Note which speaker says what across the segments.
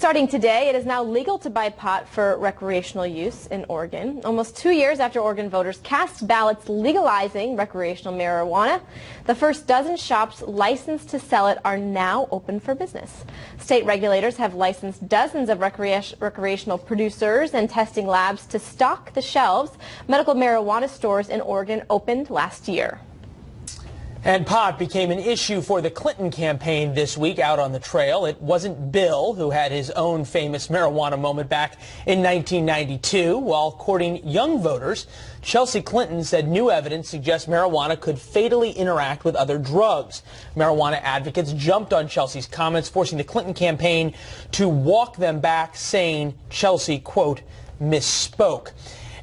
Speaker 1: Starting today, it is now legal to buy pot for recreational use in Oregon. Almost 2 years after Oregon voters cast ballots legalizing recreational marijuana, the first dozen shops licensed to sell it are now open for business. State regulators have licensed dozens of recreational producers and testing labs to stock the shelves. Medical marijuana stores in Oregon opened last year.
Speaker 2: And pot became an issue for the Clinton campaign this week out on the trail. It wasn't Bill who had his own famous marijuana moment back in 1992. While courting young voters, Chelsea Clinton said new evidence suggests marijuana could fatally interact with other drugs. Marijuana advocates jumped on Chelsea's comments, forcing the Clinton campaign to walk them back, saying Chelsea, quote, misspoke.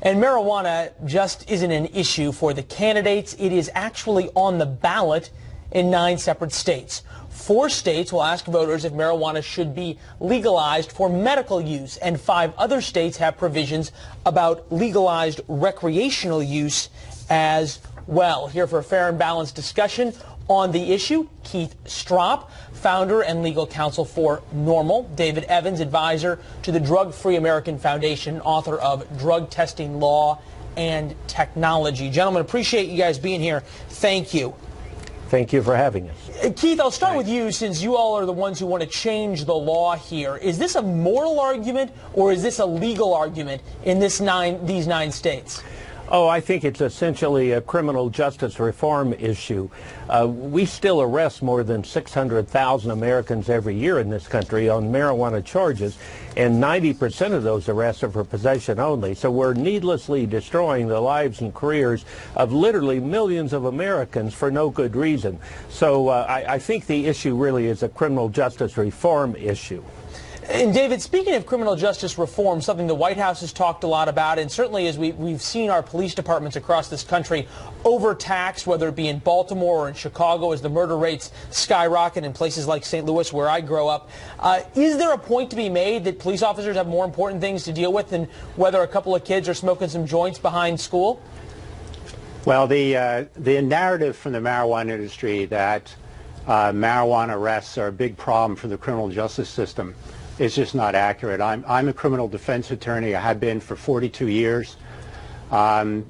Speaker 2: And marijuana just isn't an issue for the candidates. It is actually on the ballot in 9 separate states. 4 states will ask voters if marijuana should be legalized for medical use, and 5 other states have provisions about legalized recreational use as well. Here for a fair and balanced discussion on the issue, Keith Stroup, founder and legal counsel for NORML, David Evans, advisor to the Drug Free American Foundation, author of Drug Testing Law and Technology. Gentlemen, appreciate you guys being here. Thank you.
Speaker 3: Thank you for having us.
Speaker 2: Keith, I'll start with you, since you all are the ones who want to change the law here. Is this a moral argument or is this a legal argument in these 9 states?
Speaker 3: Oh, I think it's essentially a criminal justice reform issue. We still arrest more than 600,000 Americans every year in this country on marijuana charges, and 90% of those arrests are for possession only. So we're needlessly destroying the lives and careers of literally millions of Americans for no good reason. So I think the issue really is a criminal justice reform issue.
Speaker 2: And David, speaking of criminal justice reform, something the White House has talked a lot about, and certainly as we've seen our police departments across this country overtaxed, whether it be in Baltimore or in Chicago, as the murder rates skyrocket in places like St. Louis, where I grow up. Is there a point to be made that police officers have more important things to deal with than whether a couple of kids are smoking some joints behind school?
Speaker 4: Well, the narrative from the marijuana industry that marijuana arrests are a big problem for the criminal justice system is just not accurate. I'm a criminal defense attorney. I have been for 42 years.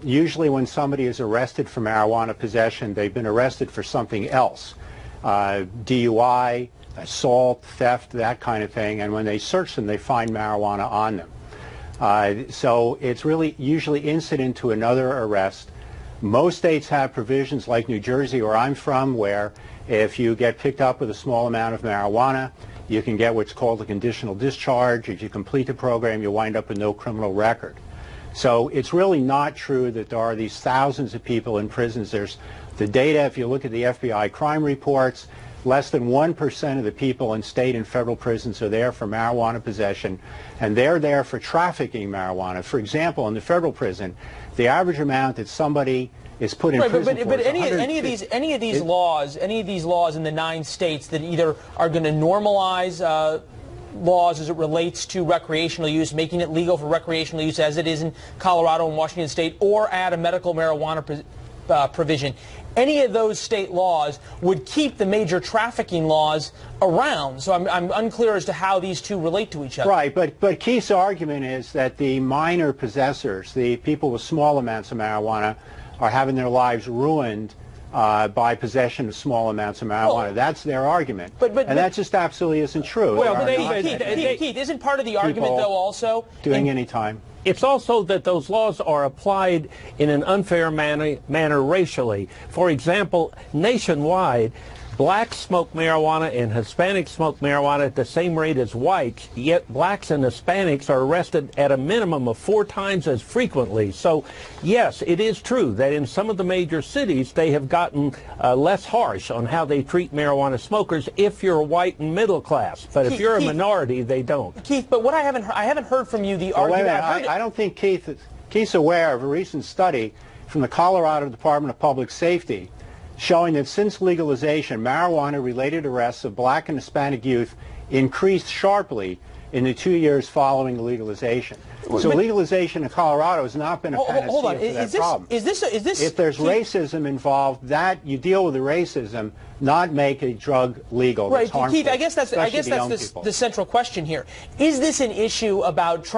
Speaker 4: Usually when somebody is arrested for marijuana possession, they've been arrested for something else. DUI, assault, theft, that kind of thing. And when they search them, they find marijuana on them. So it's really usually incident to another arrest. Most states have provisions like New Jersey, where I'm from, where if you get picked up with a small amount of marijuana, you can get what's called a conditional discharge. If you complete the program, you wind up with no criminal record. So it's really not true that there are these thousands of people in prisons. There's the data, if you look at the FBI crime reports, less than 1% of the people in state and federal prisons are there for marijuana possession, and they're there for trafficking marijuana. For example, in the federal prison, the average amount that somebody is put in prison for is
Speaker 2: any of these laws in the 9 states that either are going to normalize laws as it relates to recreational use, making it legal for recreational use as it is in Colorado and Washington State, or add a medical marijuana provision, any of those state laws would keep the major trafficking laws around. So I'm unclear as to how these two relate to each other.
Speaker 4: Right, but Keith's argument is that the minor possessors, the people with small amounts of marijuana, are having their lives ruined by possession of small amounts of marijuana.
Speaker 2: Oh.
Speaker 4: That's their argument. And that just absolutely isn't true.
Speaker 2: Well, Keith, isn't part of the argument, though, also
Speaker 4: doing any time?
Speaker 3: It's also that those laws are applied in an unfair manner racially. For example, nationwide, blacks smoke marijuana and Hispanics smoke marijuana at the same rate as whites, yet blacks and Hispanics are arrested at a minimum of 4 times as frequently. So, yes, it is true that in some of the major cities they have gotten less harsh on how they treat marijuana smokers if you're white and middle class. But if you're a minority, they don't.
Speaker 2: Keith, but what I haven't heard from you the argument.
Speaker 4: I don't think Keith's aware of a recent study from the Colorado Department of Public Safety showing that since legalization, marijuana-related arrests of black and Hispanic youth increased sharply in the 2 years following legalization. So legalization in Colorado has not been a panacea
Speaker 2: hold on.
Speaker 4: for that problem.
Speaker 2: Is this?
Speaker 4: If there's racism involved, that you deal with the racism, not make a drug legal.
Speaker 2: Right,
Speaker 4: that's harmful,
Speaker 2: Keith. I guess that's the central question here. Is this an issue about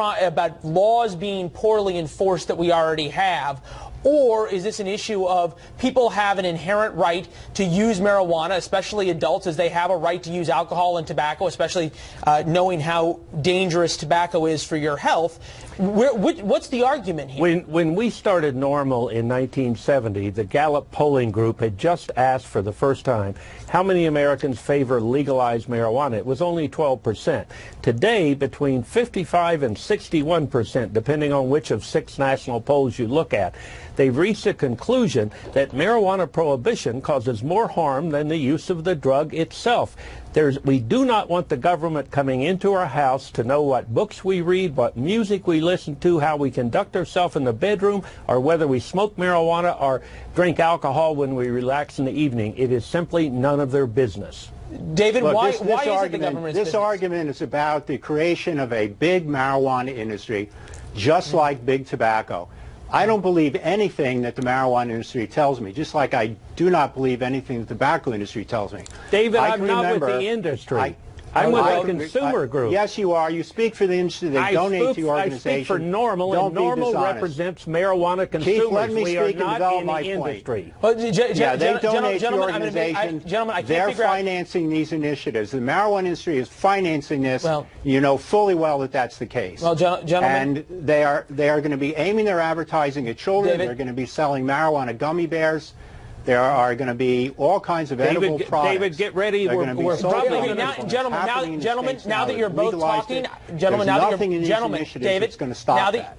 Speaker 2: laws being poorly enforced that we already have? Or is this an issue of people have an inherent right to use marijuana, especially adults, as they have a right to use alcohol and tobacco, especially knowing how dangerous tobacco is for your health? What's the argument here?
Speaker 3: When we started NORML in 1970, the Gallup polling group had just asked for the first time how many Americans favor legalized marijuana. It was only 12%. Today, between 55 and 61%, depending on which of 6 national polls you look at, they've reached a conclusion that marijuana prohibition causes more harm than the use of the drug itself. We do not want the government coming into our house to know what books we read, what music we listen to, how we conduct ourselves in the bedroom, or whether we smoke marijuana or drink alcohol when we relax in the evening. It is simply none of their business.
Speaker 2: David,
Speaker 4: Look,
Speaker 2: why
Speaker 4: this
Speaker 2: is it the government's business?
Speaker 4: This argument is about the creation of a big marijuana industry, just like big tobacco. I don't believe anything that the marijuana industry tells me, just like I do not believe anything the tobacco industry tells me.
Speaker 3: David, I'm not with the industry. I'm with the consumer group.
Speaker 4: Yes, you are. You speak for the industry. They donate to your organization.
Speaker 3: I speak for NORML, and NORML represents marijuana consumers.
Speaker 4: Keith, let me
Speaker 3: we
Speaker 4: speak
Speaker 3: are not
Speaker 4: and develop
Speaker 3: in
Speaker 4: my
Speaker 3: the
Speaker 4: point.
Speaker 3: industry.
Speaker 4: They donate to your organization.
Speaker 2: Gentlemen, I can't
Speaker 4: They're
Speaker 2: figure out.
Speaker 4: financing these initiatives. The marijuana industry is financing this. Well, you know fully well that that's the case.
Speaker 2: Well, gentlemen,
Speaker 4: and they are going to be aiming their advertising at children.
Speaker 2: David,
Speaker 4: they're going to be selling marijuana gummy bears. There are going to be all kinds of edible products.
Speaker 3: David, get ready.
Speaker 2: We're probably gentlemen. Now that you're both talking, David,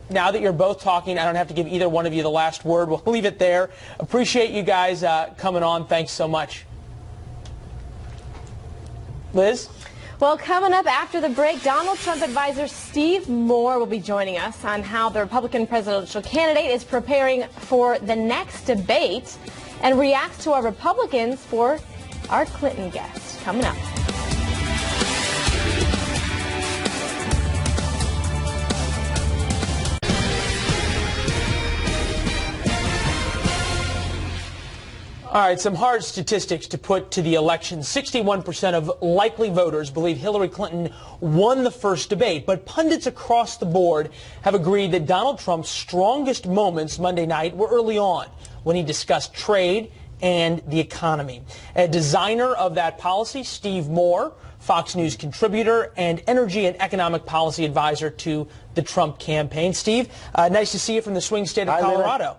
Speaker 2: now that you're both talking, I don't have to give either one of you the last word. We'll leave it there. Appreciate you guys coming on. Thanks so much, Liz.
Speaker 1: Well, coming up after the break, Donald Trump advisor Steve Moore will be joining us on how the Republican presidential candidate is preparing for the next debate and reacts to our Republicans for our Clinton guest. Coming up.
Speaker 2: All right, some hard statistics to put to the election. 61% of likely voters believe Hillary Clinton won the first debate, but pundits across the board have agreed that Donald Trump's strongest moments Monday night were early on, when he discussed trade and the economy. A designer of that policy, Steve Moore, Fox News contributor and energy and economic policy advisor to the Trump campaign. Steve, nice to see you from the swing state of Colorado.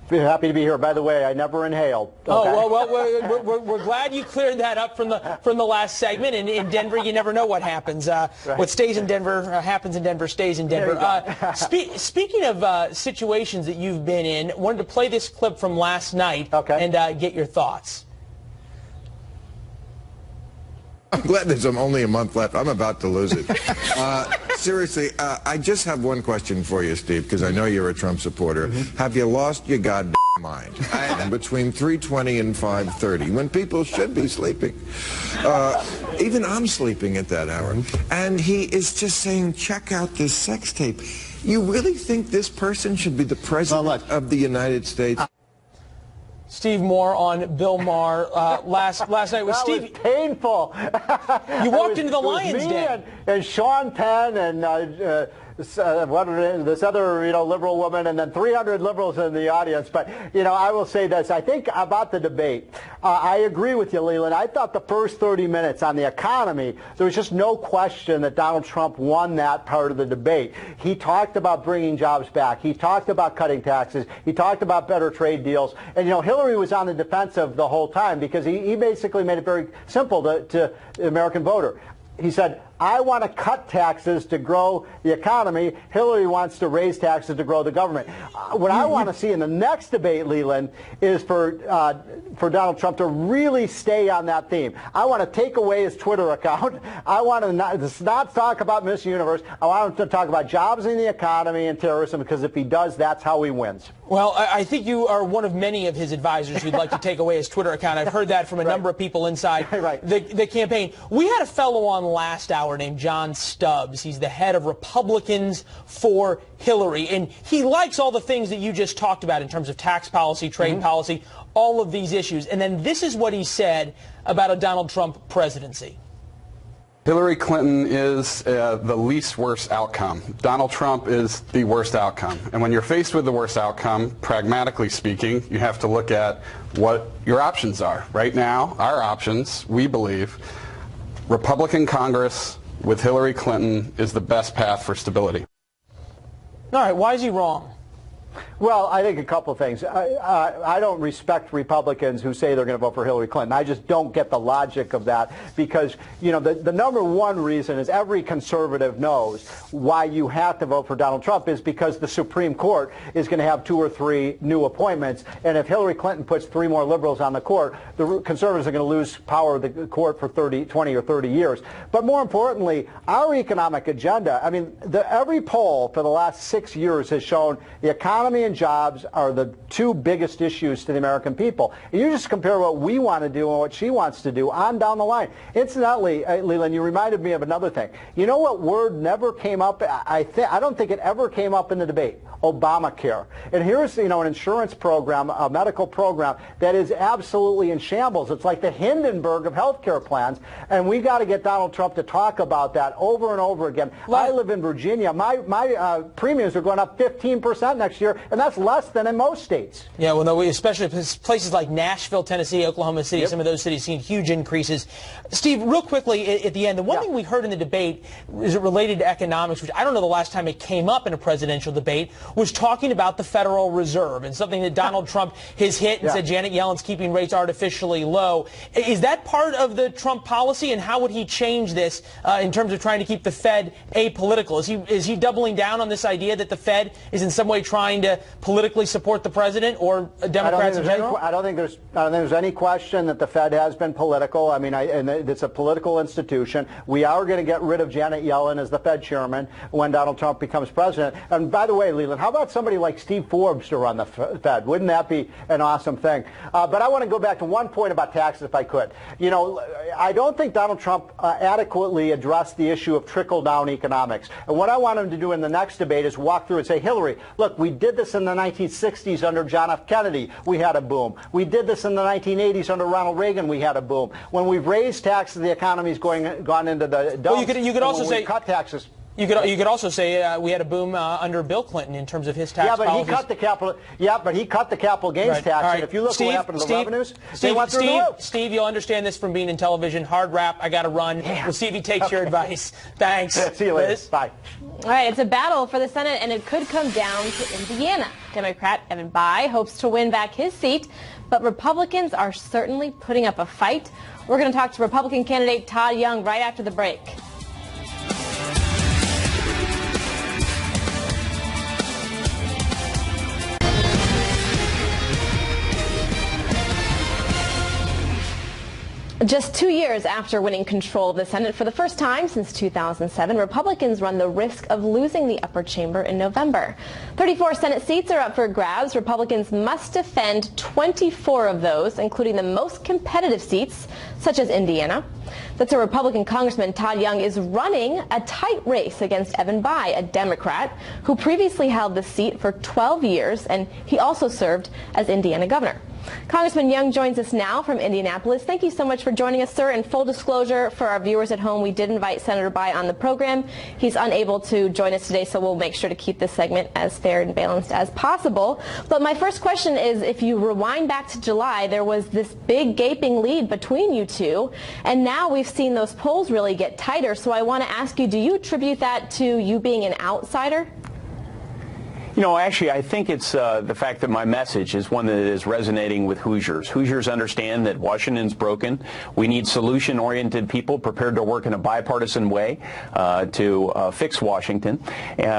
Speaker 5: Happy to be here. By the way, I never inhaled. Okay?
Speaker 2: Oh, well, we're glad you cleared that up from the last segment. And in Denver, you never know what happens. Right. What stays in Denver happens in Denver, stays in Denver. Speaking of situations that you've been in, wanted to play this clip from last night and get your thoughts.
Speaker 6: I'm glad there's only a month left. I'm about to lose it. Seriously, I just have one question for you, Steve, because I know you're a Trump supporter. Have you lost your goddamn mind? Between 3:20 and 5:30, when people should be sleeping. Even I'm sleeping at that hour. And he is just saying, check out this sex tape. You really think this person should be the president of the United States?
Speaker 2: Steve Moore on Bill Maher last night. Was Steve
Speaker 5: was painful.
Speaker 2: You walked into the Lions Den.
Speaker 5: And Sean Penn and this other liberal woman, and then 300 liberals in the audience. But I will say this: I think about the debate. I agree with you, Leland. I thought the first 30 minutes on the economy, there was just no question that Donald Trump won that part of the debate. He talked about bringing jobs back. He talked about cutting taxes. He talked about better trade deals. And Hillary was on the defensive the whole time because he basically made it very simple to the American voter. He said, I want to cut taxes to grow the economy. Hillary wants to raise taxes to grow the government. What I want to see in the next debate, Leland, is for Donald Trump to really stay on that theme. I want to take away his Twitter account. I want to not talk about Miss Universe. I want him to talk about jobs in the economy and terrorism, because if he does, that's how he wins.
Speaker 2: Well, I think you are one of many of his advisors who'd like to take away his Twitter account. I've heard that from a number of people inside the campaign. We had a fellow on last hour whistleblower named John Stubbs. He's the head of Republicans for Hillary. And he likes all the things that you just talked about in terms of tax policy, trade policy, all of these issues. And then this is what he said about a Donald Trump presidency.
Speaker 7: Hillary Clinton is the least worst outcome. Donald Trump is the worst outcome. And when you're faced with the worst outcome, pragmatically speaking, you have to look at what your options are. Right now, our options, we believe, Republican Congress with Hillary Clinton is the best path for stability.
Speaker 2: All right, why is he wrong?
Speaker 5: Well, I think a couple of things. I don't respect Republicans who say they're going to vote for Hillary Clinton. I just don't get the logic of that because, you know, the number one reason is every conservative knows why you have to vote for Donald Trump is because the Supreme Court is going to have 2 or 3 new appointments. And if Hillary Clinton puts 3 more liberals on the court, the conservatives are going to lose power of the court for 20 or 30 years. But more importantly, our economic agenda, I mean, every poll for the last 6 years has shown the economy and jobs are the 2 biggest issues to the American people. And you just compare what we want to do and what she wants to do on down the line. Incidentally, Leland, you reminded me of another thing. You know what word never came up? I don't think it ever came up in the debate. Obamacare. And here's, you know, an insurance program, a medical program that is absolutely in shambles. It's like the Hindenburg of healthcare plans. And we got to get Donald Trump to talk about that over and over again. I live in Virginia. My premiums are going up 15% next year, and that's less than in most states.
Speaker 2: Yeah, well, no, especially places like Nashville, Tennessee, Oklahoma City, some of those cities seen huge increases. Steve, real quickly at the end, the one thing we heard in the debate is it related to economics, which I don't know the last time it came up in a presidential debate, was talking about the Federal Reserve and something that Donald Trump has hit and said Janet Yellen's keeping rates artificially low. Is that part of the Trump policy, and how would he change this in terms of trying to keep the Fed apolitical? Is he doubling down on this idea that the Fed is in some way trying to politically support the president or Democrats in general?
Speaker 5: I don't think there's any question that the Fed has been political. I mean, and it's a political institution. We are going to get rid of Janet Yellen as the Fed chairman when Donald Trump becomes president. And by the way, Leland, how about somebody like Steve Forbes to run the Fed? Wouldn't that be an awesome thing? But I want to go back to one point about taxes, if I could. You know, I don't think Donald Trump adequately addressed the issue of trickle-down economics. And what I want him to do in the next debate is walk through and say, Hillary, look, we did this in the 1960s under John F. Kennedy. We had a boom. We did this in the 1980s under Ronald Reagan. We had a boom. When we've raised taxes, the economy's gone into the dumps.
Speaker 2: Well, you could also say
Speaker 5: cut taxes.
Speaker 2: You could also say we had a boom under Bill Clinton in terms of his tax policies.
Speaker 5: He cut the capital. Yeah, but he cut the capital gains tax.
Speaker 2: Right.
Speaker 5: And if you look what happened to the revenues, they went through the roof.
Speaker 2: Steve, you'll understand this from being in television. Hard rap. I got to run. Yeah. We'll see if he takes your advice. Thanks.
Speaker 5: See you later. Bye.
Speaker 1: All right, it's a battle for the Senate, and it could come down to Indiana. Democrat Evan Bayh hopes to win back his seat, but Republicans are certainly putting up a fight. We're going to talk to Republican candidate Todd Young right after the break. Just 2 years after winning control of the Senate for the first time since 2007, Republicans run the risk of losing the upper chamber in November. 34 Senate seats are up for grabs. Republicans must defend 24 of those, including the most competitive seats, such as Indiana. That's where Republican Congressman Todd Young is running a tight race against Evan Bayh, a Democrat who previously held the seat for 12 years, and he also served as Indiana governor. Congressman Young joins us now from Indianapolis. Thank you so much for joining us, sir. And full disclosure for our viewers at home, we did invite Senator Bayh on the program. He's unable to join us today, so we'll make sure to keep this segment as fair and balanced as possible. But my first question is, if you rewind back to July, there was this big gaping lead between you two, and now we've seen those polls really get tighter. So I want to ask you, do you attribute that to you being an outsider?
Speaker 8: You know, actually, I think it's the fact that my message is one that is resonating with Hoosiers. Hoosiers understand that Washington's broken. We need solution-oriented people prepared to work in a bipartisan way to fix Washington.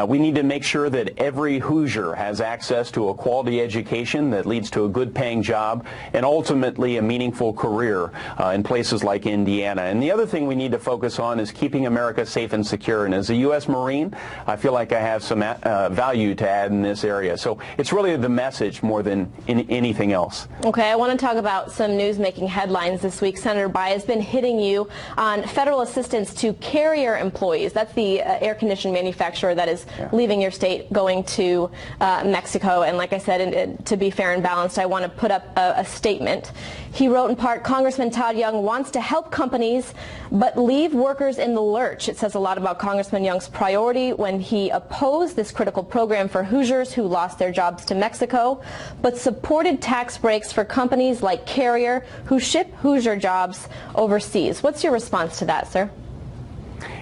Speaker 8: We need to make sure that every Hoosier has access to a quality education that leads to a good-paying job and ultimately a meaningful career in places like Indiana. And the other thing we need to focus on is keeping America safe and secure. And as a U.S. Marine, I feel like I have some value to add qualified in this area. So it's really the message more than anything else.
Speaker 1: Okay, I want to talk about some news making headlines this week. Senator Bayh has been hitting you on federal assistance to Carrier employees. That's the air conditioning manufacturer that is leaving your state, going to Mexico. And like I said, to be fair and balanced, I want to put up a statement. He wrote in part, Congressman Todd Young wants to help companies but leave workers in the lurch. It says a lot about Congressman Young's priority when he opposed this critical program for Hoosiers who lost their jobs to Mexico, but supported tax breaks for companies like Carrier who ship Hoosier jobs overseas. What's your response to that, sir?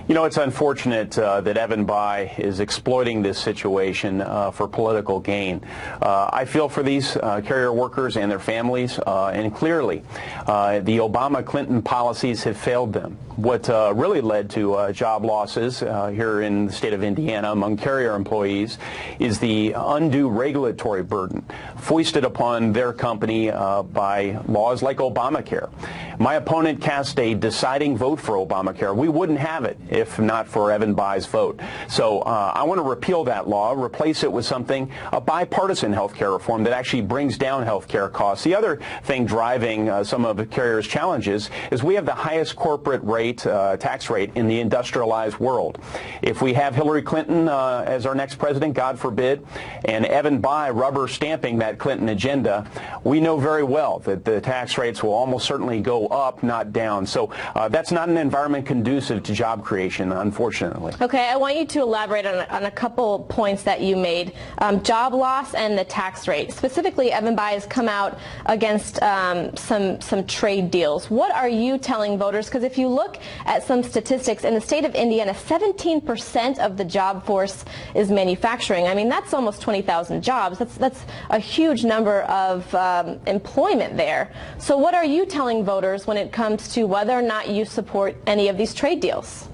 Speaker 8: You know, it's unfortunate that Evan Bayh is exploiting this situation for political gain. I feel for these Carrier workers and their families, and clearly the Obama-Clinton policies have failed them. What really led to job losses here in the state of Indiana among Carrier employees is the undue regulatory burden foisted upon their company by laws like Obamacare. My opponent cast a deciding vote for Obamacare. We wouldn't have it if not for Evan Bayh's vote. So I want to repeal that law, replace it with something, a bipartisan health care reform that actually brings down health care costs. The other thing driving some of the Carrier's challenges is we have the highest corporate rate, tax rate in the industrialized world. If we have Hillary Clinton as our next president, God forbid, and Evan Bayh rubber stamping that Clinton agenda, we know very well that the tax rates will almost certainly go up, not down. So that's not an environment conducive to job creation, unfortunately.
Speaker 1: Okay, I want you to elaborate on a couple points that you made. Job loss and the tax rate. Specifically, Evan Bayh has come out against some trade deals. What are you telling voters? Because if you look at some statistics, in the state of Indiana, 17% of the job force is manufacturing. I mean, that's almost 20,000 jobs. That's a huge number of employment there. So what are you telling voters when it comes to whether or not you support any of these trade deals?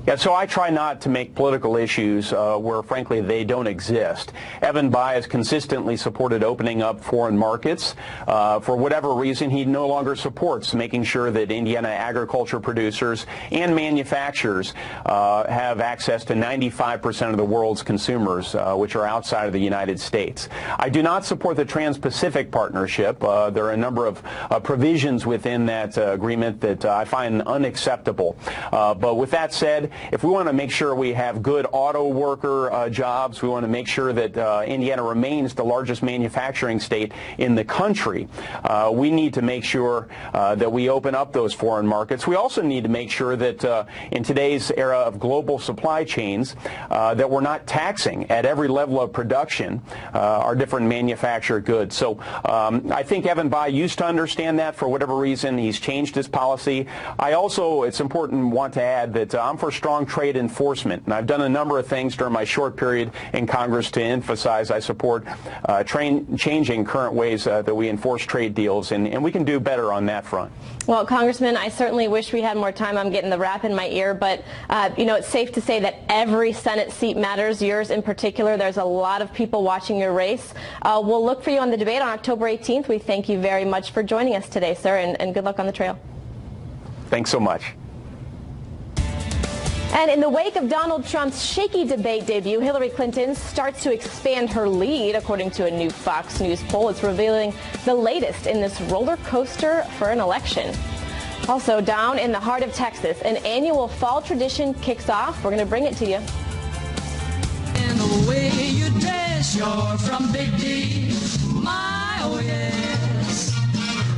Speaker 8: Yeah, so I try not to make political issues where, frankly, they don't exist. Evan Bayh has consistently supported opening up foreign markets. For whatever reason, he no longer supports making sure that Indiana agriculture producers and manufacturers have access to 95% of the world's consumers, which are outside of the United States. I do not support the Trans-Pacific Partnership. There are a number of provisions within that agreement that I find unacceptable. But with that said, if we want to make sure we have good auto worker jobs, we want to make sure that Indiana remains the largest manufacturing state in the country, we need to make sure that we open up those foreign markets. We also need to make sure that in today's era of global supply chains, that we're not taxing at every level of production our different manufactured goods. So I think Evan Bayh used to understand that. For whatever reason, he's changed his policy. I also, it's important, want to add that I'm for strong trade enforcement, and I've done a number of things during my short period in Congress to emphasize I support changing current ways that we enforce trade deals, and we can do better on that front.
Speaker 1: Well, Congressman, I certainly wish we had more time. I'm getting the rap in my ear, but you know, it's safe to say that every Senate seat matters, yours in particular. There's a lot of people watching your race. We'll look for you on the debate on October 18th. We thank you very much for joining us today, sir, and good luck on the trail.
Speaker 8: Thanks so much.
Speaker 1: And in the wake of Donald Trump's shaky debate debut, Hillary Clinton starts to expand her lead. According to a new Fox News poll, it's revealing the latest in this roller coaster for an election. Also, down in the heart of Texas, an annual fall tradition kicks off. We're going to bring it to you.
Speaker 9: In the way you dress, you're from Big D. My, oh yes.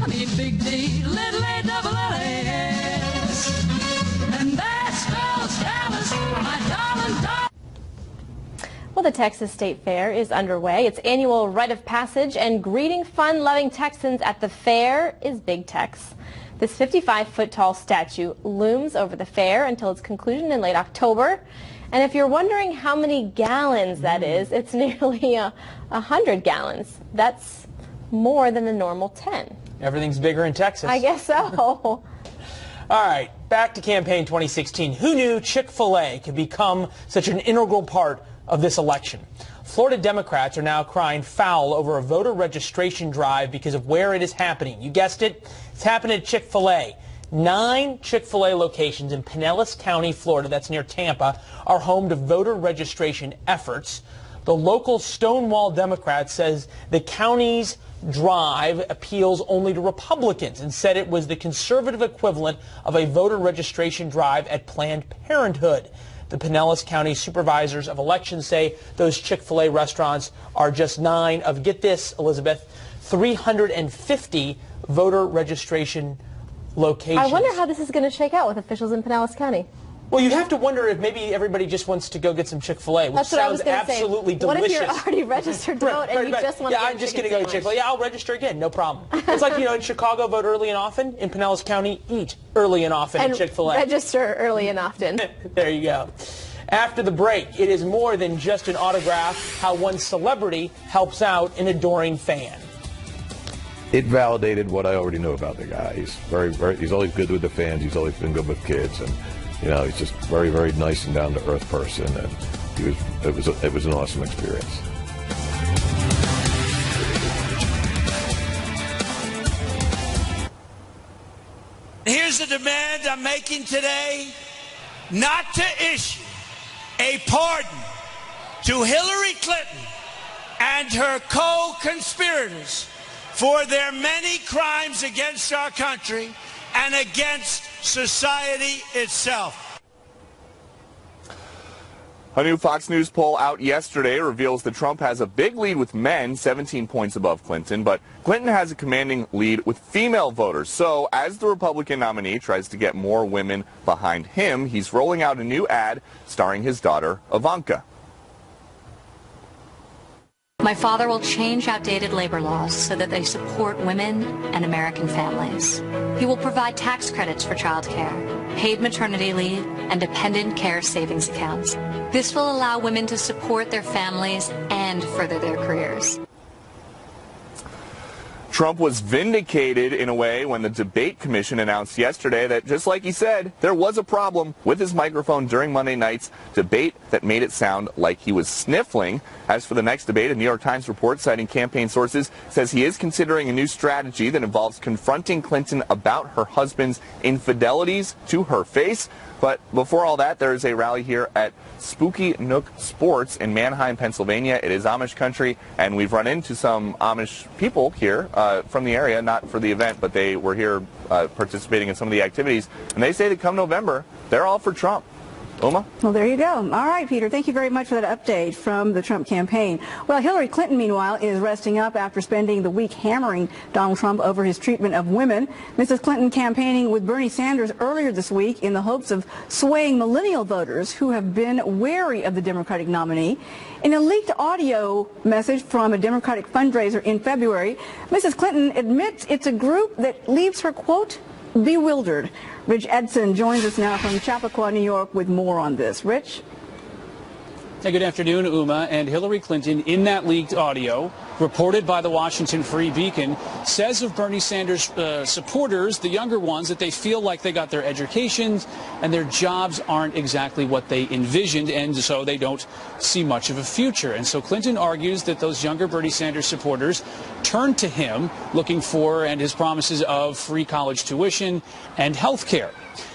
Speaker 9: I mean, Big D, little A, double L, A-S. And that spells Dallas, my darling, darling.
Speaker 1: Well, the Texas State Fair is underway. Its annual rite of passage, and greeting fun-loving Texans at the fair is Big Tex. This 55-foot-tall statue looms over the fair until its conclusion in late October. And if you're wondering how many gallons that is, it's nearly 100 gallons. That's more than the normal 10.
Speaker 2: Everything's bigger in Texas.
Speaker 1: I guess so.
Speaker 2: All right, back to campaign 2016. Who knew Chick-fil-A could become such an integral part of this election? Florida Democrats are now crying foul over a voter registration drive because of where it is happening. You guessed it, it's happening at Chick-fil-A. 9 Chick-fil-A locations in Pinellas County, Florida, that's near Tampa, are home to voter registration efforts. The local Stonewall Democrat says the county's drive appeals only to Republicans and said it was the conservative equivalent of a voter registration drive at Planned Parenthood. The Pinellas County Supervisors of Elections say those Chick-fil-A restaurants are just 9 of, get this, Elizabeth, 350 voter registration locations.
Speaker 1: I wonder how this is going to shake out with officials in Pinellas County.
Speaker 2: Well, you have to wonder if maybe everybody just wants to go get some Chick-fil-A, which
Speaker 1: That's what I was
Speaker 2: sounds
Speaker 1: going to say.
Speaker 2: absolutely
Speaker 1: What
Speaker 2: delicious.
Speaker 1: if you're already registered to vote and you just want to
Speaker 2: I'm just going to go to Chick-fil-A. Yeah, I'll register again, no problem. It's like, in Chicago, vote early and often. In Pinellas County, eat early and often at Chick-fil-A.
Speaker 1: Register early and often.
Speaker 2: There you go. After the break, it is more than just an autograph, how one celebrity helps out an adoring fan.
Speaker 10: It validated what I already knew about the guy. He's he's always good with the fans. He's always been good with kids, and he's just very, very nice and down to earth person. And it was an awesome experience.
Speaker 11: Here's the demand I'm making today: not to issue a pardon to Hillary Clinton and her co-conspirators for their many crimes against our country and against society itself.
Speaker 12: A new Fox News poll out yesterday reveals that Trump has a big lead with men, 17 points above Clinton, but Clinton has a commanding lead with female voters. So as the Republican nominee tries to get more women behind him, he's rolling out a new ad starring his daughter, Ivanka.
Speaker 13: My father will change outdated labor laws so that they support women and American families. He will provide tax credits for child care, paid maternity leave, and dependent care savings accounts. This will allow women to support their families and further their careers.
Speaker 12: Trump was vindicated in a way when the debate commission announced yesterday that, just like he said, there was a problem with his microphone during Monday night's debate that made it sound like he was sniffling. As for the next debate, a New York Times report citing campaign sources says he is considering a new strategy that involves confronting Clinton about her husband's infidelities to her face. But before all that, there is a rally here at Spooky Nook Sports in Manheim, Pennsylvania. It is Amish country, and we've run into some Amish people here from the area, not for the event, but they were here participating in some of the activities. And they say that come November, they're all for Trump. Uma?
Speaker 14: Well, there you go. All right, Peter, thank you very much for that update from the Trump campaign. Well, Hillary Clinton, meanwhile, is resting up after spending the week hammering Donald Trump over his treatment of women. Mrs. Clinton campaigning with Bernie Sanders earlier this week in the hopes of swaying millennial voters who have been wary of the Democratic nominee. In a leaked audio message from a Democratic fundraiser in February, Mrs. Clinton admits it's a group that leaves her, quote, bewildered. Rich Edson joins us now from Chappaqua, New York, with more on this. Rich?
Speaker 15: Hey, good afternoon, Uma. And Hillary Clinton, in that leaked audio, reported by the Washington Free Beacon, says of Bernie Sanders supporters, the younger ones, that they feel like they got their educations and their jobs aren't exactly what they envisioned, and so they don't see much of a future. And so Clinton argues that those younger Bernie Sanders supporters turned to him looking for and his promises of free college tuition and health care.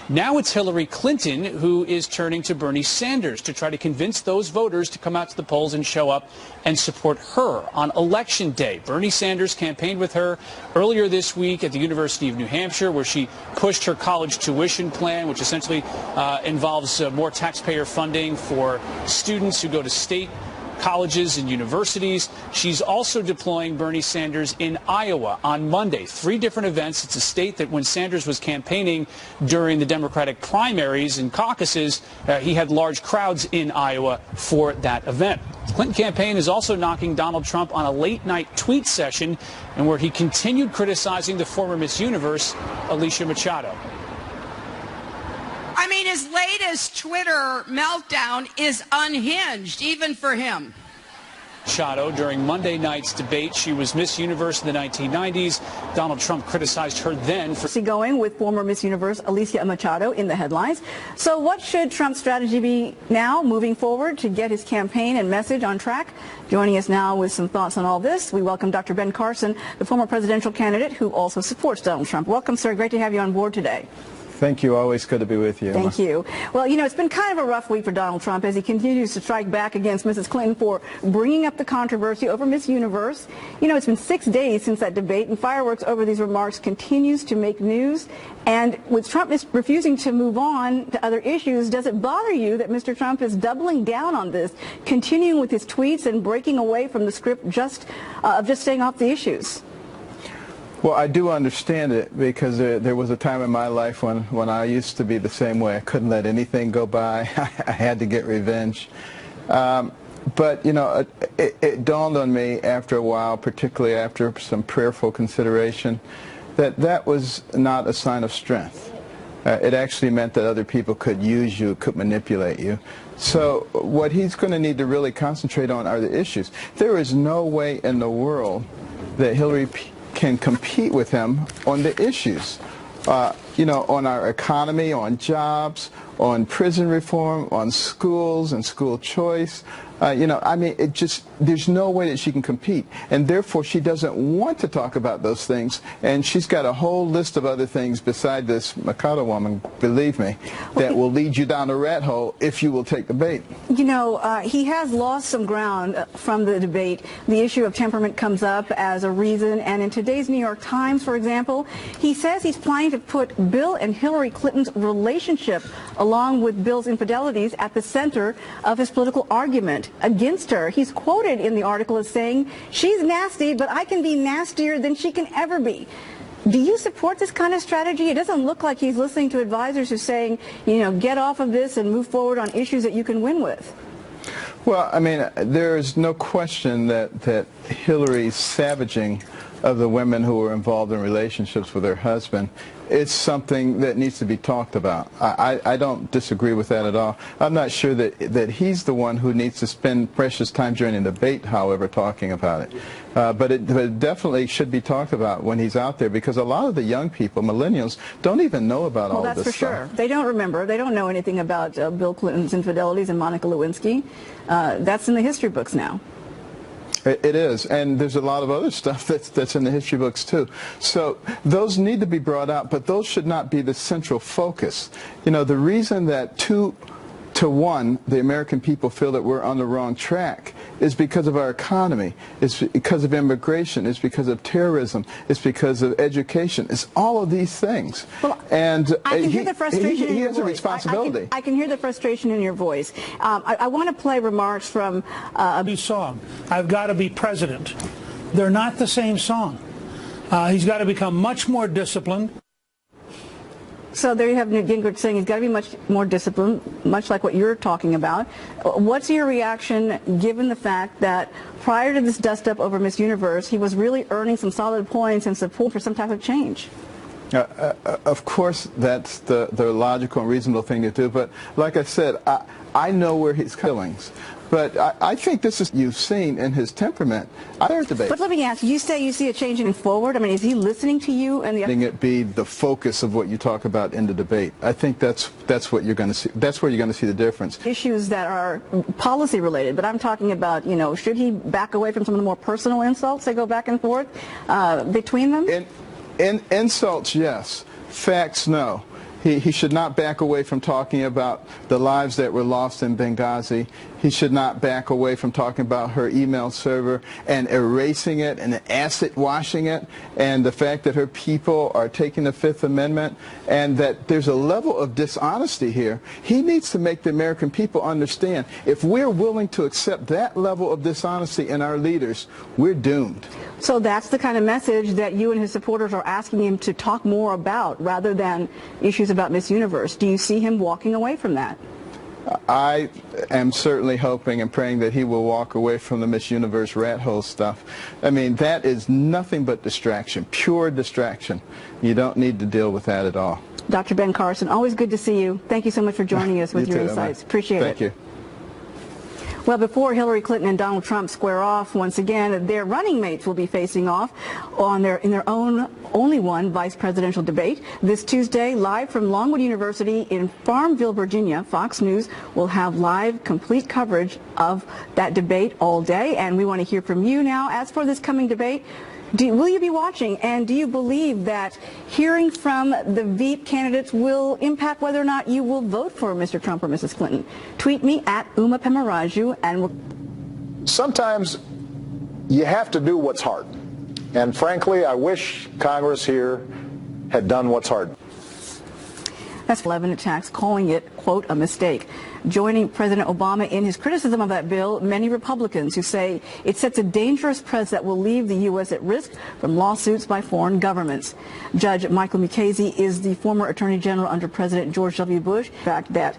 Speaker 15: Now it's Hillary Clinton who is turning to Bernie Sanders to try to convince those voters to come out to the polls and show up and support her on Election Day. Bernie Sanders campaigned with her earlier this week at the University of New Hampshire, where she pushed her college tuition plan, which essentially involves more taxpayer funding for students who go to state colleges and universities. She's also deploying Bernie Sanders in Iowa on Monday. 3 different events. It's a state that when Sanders was campaigning during the Democratic primaries and caucuses, he had large crowds in Iowa for that event. The Clinton campaign is also knocking Donald Trump on a late-night tweet session, and where he continued criticizing the former Miss Universe, Alicia Machado.
Speaker 16: I mean, his latest Twitter meltdown is unhinged, even for him.
Speaker 15: Machado, during Monday night's debate, she was Miss Universe in the 1990s. Donald Trump criticized her then for
Speaker 14: going with former Miss Universe Alicia Machado in the headlines. So what should Trump's strategy be now moving forward to get his campaign and message on track? Joining us now with some thoughts on all this, we welcome Dr. Ben Carson, the former presidential candidate who also supports Donald Trump. Welcome, sir. Great to have you on board today.
Speaker 17: Thank you. Always good to be with you.
Speaker 14: Thank you. Well, you know, it's been kind of a rough week for Donald Trump as he continues to strike back against Mrs. Clinton for bringing up the controversy over Miss Universe. You know, it's been 6 days since that debate, and fireworks over these remarks continues to make news. And with Trump refusing to move on to other issues, does it bother you that Mr. Trump is doubling down on this, continuing with his tweets and breaking away from the script of just staying off the issues?
Speaker 17: Well, I do understand it, because there was a time in my life when I used to be the same way. I couldn't let anything go by. I had to get revenge. But, you know, it dawned on me after a while, particularly after some prayerful consideration, that that was not a sign of strength. It actually meant that other people could use you, could manipulate you. So what he's going to need to really concentrate on are the issues. There is no way in the world that Hillary can compete with him on the issues, you know, on our economy, on jobs, on prison reform, on schools and school choice. You know, I mean, there's no way that she can compete, and therefore she doesn't want to talk about those things, and she's got a whole list of other things beside this Mercado woman, believe me, that will lead you down a rat hole if you will take the bait.
Speaker 14: You know, he has lost some ground from the debate. The issue of temperament comes up as a reason, and in today's New York Times, for example, he says he's planning to put Bill and Hillary Clinton's relationship, along with Bill's infidelities, at the center of his political argument against her. He's quoted in the article as saying, "She's nasty, but I can be nastier than she can ever be." Do you support this kind of strategy? It doesn't look like he's listening to advisors who are saying, you know, get off of this and move forward on issues that you can win with.
Speaker 17: Well, I mean, there's no question that Hillary's savaging of the women who were involved in relationships with her husband is something that needs to be talked about. I don't disagree with that at all. I'm not sure that he's the one who needs to spend precious time during a debate, however, talking about it. But it definitely should be talked about when he's out there, because a lot of the young people, millennials, don't even know about all of this stuff.
Speaker 14: Well, that's for sure. They don't remember. They don't know anything about Bill Clinton's infidelities and Monica Lewinsky. That's in the history books now.
Speaker 17: It is, and there's a lot of other stuff that's in the history books too. So those need to be brought out, but those should not be the central focus. You know, the reason that 2-to-1 the American people feel that we're on the wrong track is because of our economy, it's because of immigration, it's because of terrorism, it's because of education, it's all of these things.
Speaker 14: Well,
Speaker 17: and
Speaker 14: I can hear the frustration in
Speaker 17: he
Speaker 14: your
Speaker 17: has a
Speaker 14: voice.
Speaker 17: responsibility.
Speaker 14: I can hear the frustration in your voice. I want to play remarks from
Speaker 18: a song, "I've Got to Be President." They're not the same song. He's got to become much more disciplined.
Speaker 14: So there you have Newt Gingrich saying he's got to be much more disciplined, much like what you're talking about. What's your reaction given the fact that prior to this dust-up over Miss Universe, he was really earning some solid points and support for some type of change?
Speaker 17: Of course, that's the logical and reasonable thing to do. But like I said, I know where his feelings. But I think this is, you've seen in his temperament, debate.
Speaker 14: But let me ask, you say you see a change in forward? I mean, is he listening to you? And
Speaker 17: letting it be the focus of what you talk about in the debate. I think that's what you're going to see. That's where you're going to see the difference.
Speaker 14: Issues that are policy related, but I'm talking about, you know, should he back away from some of the more personal insults that go back and forth between them?
Speaker 17: In insults, yes. Facts, no. He should not back away from talking about the lives that were lost in Benghazi. He should not back away from talking about her email server and erasing it and acid washing it, and the fact that her people are taking the Fifth Amendment, and that there's a level of dishonesty here. He needs to make the American people understand, if we're willing to accept that level of dishonesty in our leaders, we're doomed.
Speaker 14: So that's the kind of message that you and his supporters are asking him to talk more about, rather than issues about Miss Universe. Do you see him walking away from that?
Speaker 17: I am certainly hoping and praying that he will walk away from the Miss Universe rat hole stuff. I mean, that is nothing but distraction, pure distraction. You don't need to deal with that at all.
Speaker 14: Dr. Ben Carson, always good to see you. Thank you so much for joining us with your insights. Appreciate it.
Speaker 17: Thank you.
Speaker 14: Well, before Hillary Clinton and Donald Trump square off once again, their running mates will be facing off in their own only one vice presidential debate. This Tuesday, live from Longwood University in Farmville, Virginia, Fox News will have live, complete coverage of that debate all day. And we want to hear from you now. As for this coming debate, Will you be watching, and do you believe that hearing from the Veep candidates will impact whether or not you will vote for Mr. Trump or Mrs. Clinton? Tweet me at Uma Pemaraju. And
Speaker 19: sometimes you have to do what's hard. And frankly, I wish Congress here had done what's hard.
Speaker 14: That's 11 attacks, calling it, quote, a mistake. Joining President Obama in his criticism of that bill, many Republicans who say it sets a dangerous precedent that will leave the U.S. at risk from lawsuits by foreign governments. Judge Michael Mukasey is the former Attorney General under President George W. Bush. The fact that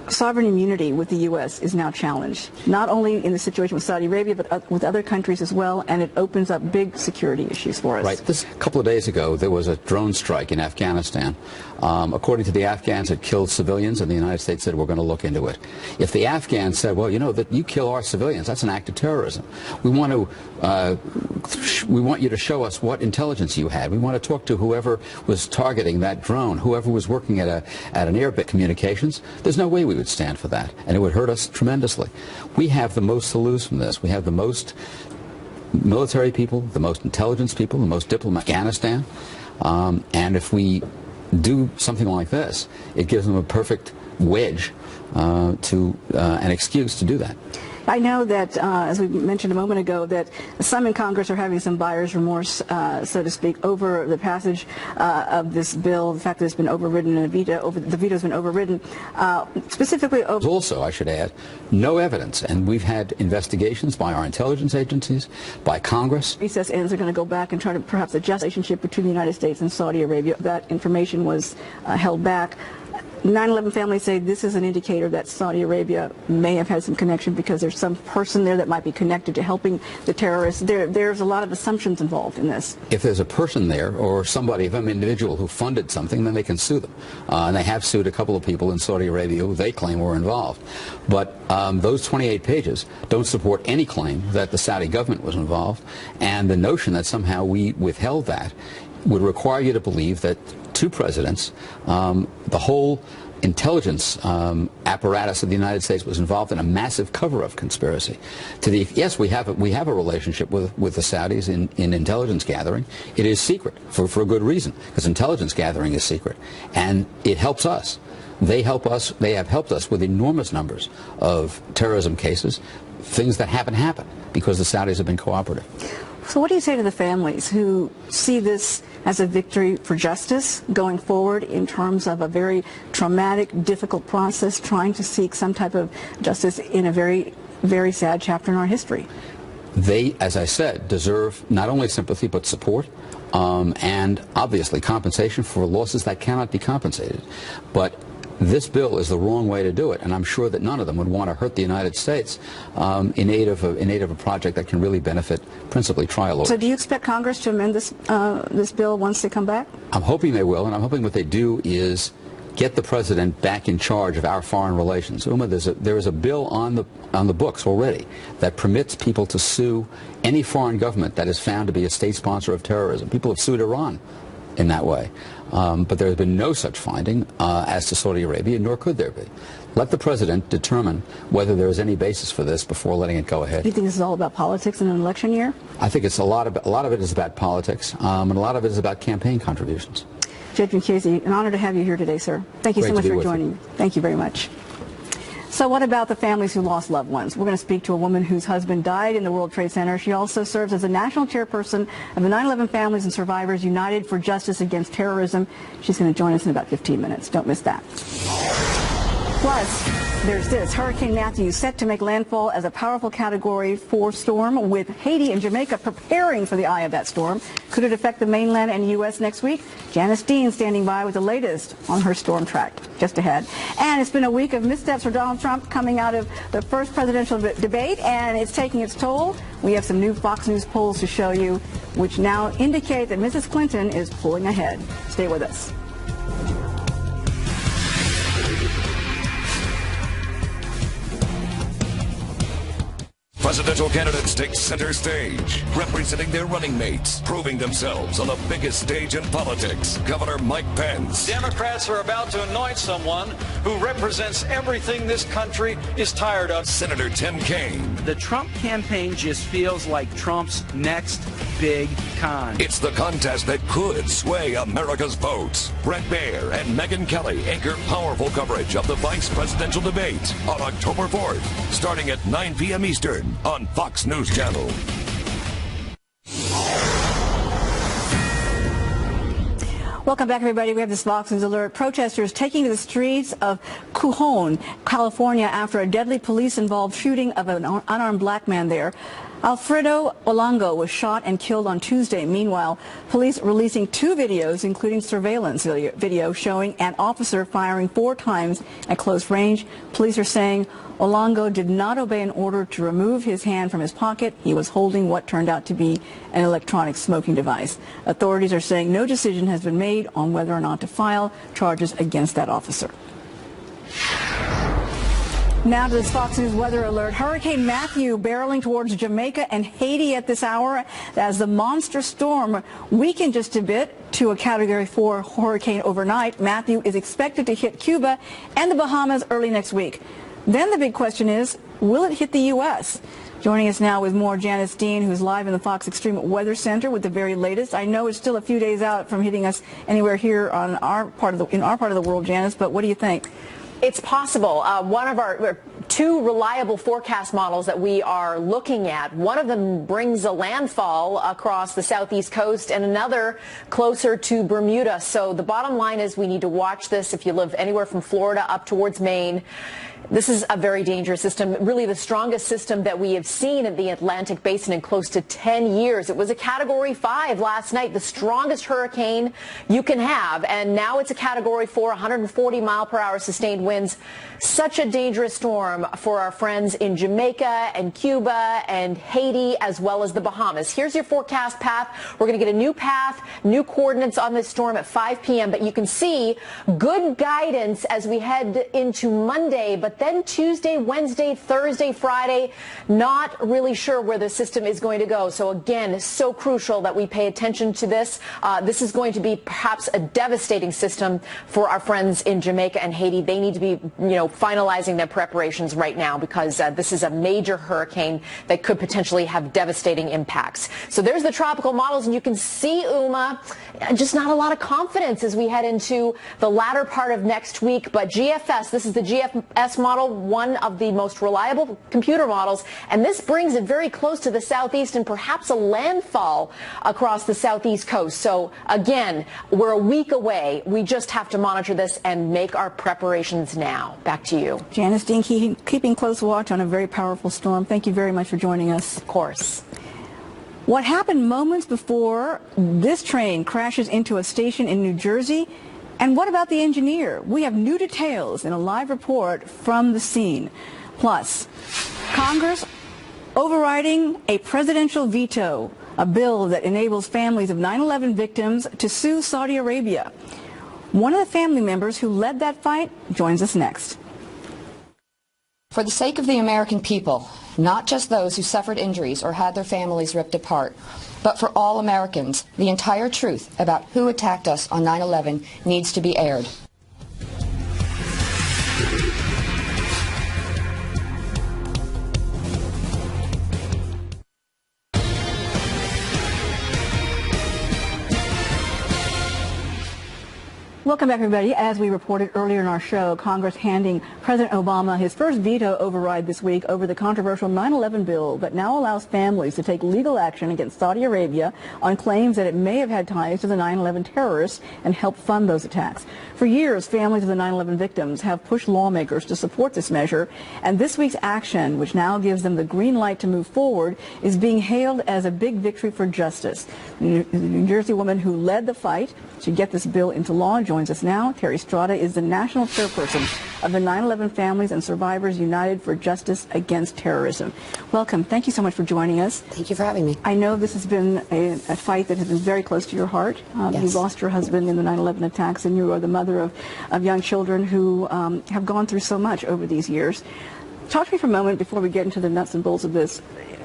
Speaker 14: sovereign immunity with the U.S. is now challenged, not only in the situation with Saudi Arabia, but with other countries as well, and it opens up big security issues for us.
Speaker 20: Right. This couple of days ago, there was a drone strike in Afghanistan. According to the Afghans, it killed civilians, and the United States said, we're going to look into it. If the Afghans said, well, you know, that you kill our civilians, that's an act of terrorism. We want you to show us what intelligence you had. We want to talk to whoever was targeting that drone, whoever was working at an airbase communications. There's no way we would stand for that, and it would hurt us tremendously. We have the most to lose from this. We have the most military people, the most intelligence people, the most diplomats in Afghanistan, and if we do something like this, it gives them a perfect wedge an excuse to do that.
Speaker 14: I know that, as we mentioned a moment ago, that some in Congress are having some buyer's remorse, so to speak, over the passage of this bill, the fact that it's been overridden and the veto's been overridden, specifically over...
Speaker 20: Also, I should add, no evidence, and we've had investigations by our intelligence agencies, by Congress.
Speaker 14: Recess ends are going to go back and try to perhaps adjust the relationship between the United States and Saudi Arabia. That information was held back. 9/11 families say this is an indicator that Saudi Arabia may have had some connection because there's some person there that might be connected to helping the terrorists. There's a lot of assumptions involved in this.
Speaker 20: If there's a person there or somebody, an individual who funded something, then they can sue them. And they have sued a couple of people in Saudi Arabia who they claim were involved. But those 28 pages don't support any claim that the Saudi government was involved. And the notion that somehow we withheld that would require you to believe that two presidents, the whole intelligence apparatus of the United States was involved in a massive cover-up conspiracy. Yes, we have a relationship with the Saudis in intelligence gathering. It is secret for a good reason, because intelligence gathering is secret, and it helps us. They help us. They have helped us with enormous numbers of terrorism cases. Things that happen because the Saudis have been cooperative.
Speaker 14: So what do you say to the families who see this as a victory for justice going forward in terms of a very traumatic, difficult process, trying to seek some type of justice in a very, very sad chapter in our history?
Speaker 20: They, as I said, deserve not only sympathy but support and obviously compensation for losses that cannot be compensated. But this bill is the wrong way to do it, and I'm sure that none of them would want to hurt the United States in aid of a project that can really benefit principally trial lawyers.
Speaker 14: So do you expect Congress to amend this bill once they come back?
Speaker 20: I'm hoping they will, and I'm hoping what they do is get the president back in charge of our foreign relations. Uma, there is a bill on the books already that permits people to sue any foreign government that is found to be a state sponsor of terrorism. People have sued Iran in that way. But there has been no such finding as to Saudi Arabia, nor could there be. Let the president determine whether there is any basis for this before letting it go ahead.
Speaker 14: Do you think this is all about politics in an election year?
Speaker 20: I think it's a lot of it is about politics, and a lot of it is about campaign contributions.
Speaker 14: Judge Mukasey, an honor to have you here today, sir. Thank you so much for joining me. Thank you very much. So what about the families who lost loved ones? We're going to speak to a woman whose husband died in the World Trade Center. She also serves as the national chairperson of the 9/11 Families and Survivors United for Justice Against Terrorism. She's going to join us in about 15 minutes. Don't miss that. Plus, there's this. Hurricane Matthew set to make landfall as a powerful Category 4 storm, with Haiti and Jamaica preparing for the eye of that storm. Could it affect the mainland and U.S. next week? Janice Dean standing by with the latest on her storm track just ahead. And it's been a week of missteps for Donald Trump coming out of the first presidential debate, and it's taking its toll. We have some new Fox News polls to show you, which now indicate that Mrs. Clinton is pulling ahead. Stay with us.
Speaker 21: Presidential candidates take center stage, representing their running mates, proving themselves on the biggest stage in politics. Governor Mike Pence.
Speaker 22: Democrats are about to anoint someone who represents everything this country is tired of.
Speaker 21: Senator Tim Kaine.
Speaker 23: The Trump campaign just feels like Trump's next big con.
Speaker 21: It's the contest that could sway America's votes. Brett Baer and Megyn Kelly anchor powerful coverage of the vice presidential debate on October 4th, starting at 9 p.m. Eastern on Fox News Channel.
Speaker 14: Welcome back, everybody. We have this Fox News alert. Protesters taking to the streets of Cajon, California, after a deadly police-involved shooting of an unarmed black man there. Alfredo Olango was shot and killed on Tuesday. Meanwhile, police releasing 2 videos, including surveillance video showing an officer firing 4 times at close range. Police are saying Olango did not obey an order to remove his hand from his pocket. He was holding what turned out to be an electronic smoking device. Authorities are saying no decision has been made on whether or not to file charges against that officer. Now to this Fox News weather alert. Hurricane Matthew barreling towards Jamaica and Haiti at this hour as the monster storm weakened just a bit to a Category 4 hurricane overnight. Matthew is expected to hit Cuba and the Bahamas early next week. Then the big question is, will it hit the U.S.? Joining us now with more, Janice Dean, who's live in the Fox Extreme Weather Center with the very latest. I know it's still a few days out from hitting us anywhere here on our part of the world, Janice, but what do you think?
Speaker 24: It's possible. One of our 2 reliable forecast models that we are looking at, one of them brings a landfall across the southeast coast and another closer to Bermuda. So the bottom line is we need to watch this if you live anywhere from Florida up towards Maine. This is a very dangerous system, really the strongest system that we have seen in the Atlantic Basin in close to 10 years. It was a Category 5 last night, the strongest hurricane you can have, and now it's a Category 4, 140-mile-per-hour sustained winds. Such a dangerous storm for our friends in Jamaica and Cuba and Haiti, as well as the Bahamas. Here's your forecast path. We're going to get a new path, new coordinates on this storm at 5 p.m., but you can see good guidance as we head into Monday, but then Tuesday, Wednesday, Thursday, Friday, not really sure where the system is going to go. So again, so crucial that we pay attention to this. This is going to be perhaps a devastating system for our friends in Jamaica and Haiti. They need to be, finalizing their preparations right now because this is a major hurricane that could potentially have devastating impacts. So there's the tropical models, and you can see, Uma, just not a lot of confidence as we head into the latter part of next week. But GFS, this is the GFS model, one of the most reliable computer models, and this brings it very close to the southeast and perhaps a landfall across the southeast coast. So again, we're a week away. We just have to monitor this and make our preparations now. Back to you.
Speaker 14: Janice Dean, keeping close watch on a very powerful storm. Thank you very much for joining us.
Speaker 24: Of course.
Speaker 14: What happened moments before this train crashes into a station in New Jersey? And what about the engineer? We have new details in a live report from the scene. Plus, Congress overriding a presidential veto, a bill that enables families of 9/11 victims to sue Saudi Arabia. One of the family members who led that fight joins us next.
Speaker 25: For the sake of the American people, not just those who suffered injuries or had their families ripped apart, but for all Americans, the entire truth about who attacked us on 9/11 needs to be aired.
Speaker 14: Welcome back, everybody. As we reported earlier in our show, Congress handing President Obama his first veto override this week over the controversial 9/11 bill that now allows families to take legal action against Saudi Arabia on claims that it may have had ties to the 9/11 terrorists and helped fund those attacks. For years, families of the 9/11 victims have pushed lawmakers to support this measure, and this week's action, which now gives them the green light to move forward, is being hailed as a big victory for justice. The New Jersey woman who led the fight to get this bill into law joins us now. Terry Strada is the national chairperson of the 9/11 Families and Survivors United for Justice Against Terrorism. Welcome. Thank you so much for joining us.
Speaker 26: Thank you for having me.
Speaker 14: I know this has been a fight that has been very close to your heart.
Speaker 26: Yes.
Speaker 14: You lost your husband in the 9/11 attacks, and you are the mother of young children who have gone through so much over these years. Talk to me for a moment before we get into the nuts and bolts of this.